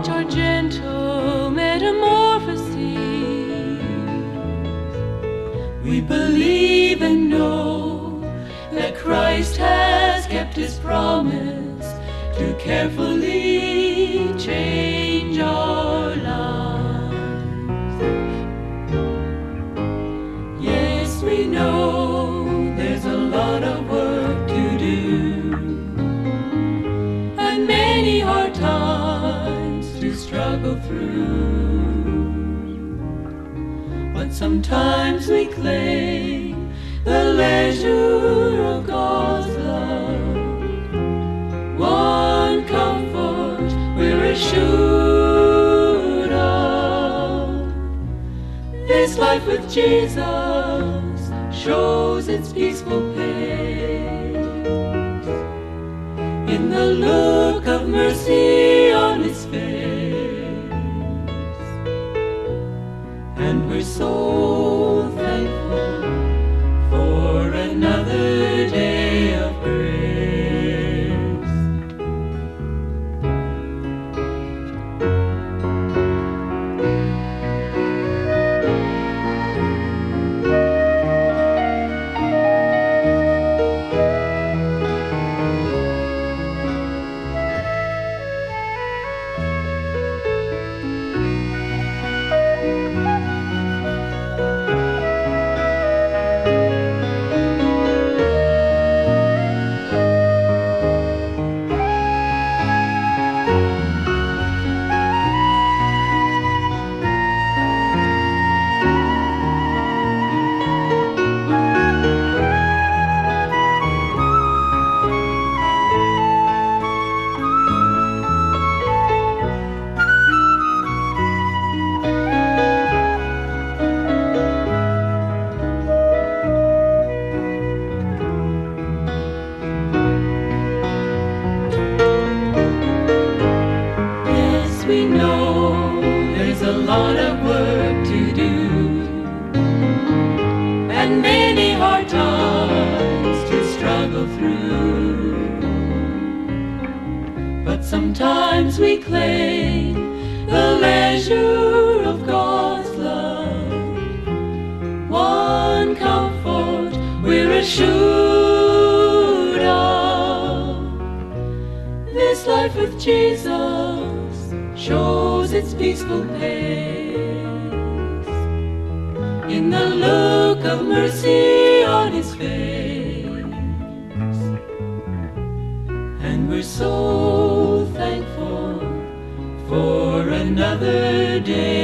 watch our gentle metamorphoses. We believe and know that Christ has kept his promise to carefully change our lives. Yes, we know there's a lot of work to do and many hard times to struggle through. But sometimes we claim the leisure of God's love. One comfort we're assured of. This life with Jesus shows its peaceful pace in the look of mercy on his face. And we're so thankful for another day of grace. We know there's a lot of work to do and many hard times to struggle through. But sometimes we claim the leisure of God's love. One comfort we're assured of. This life with Jesus shows its peaceful pace in the look of mercy on his face. And we're so thankful for another day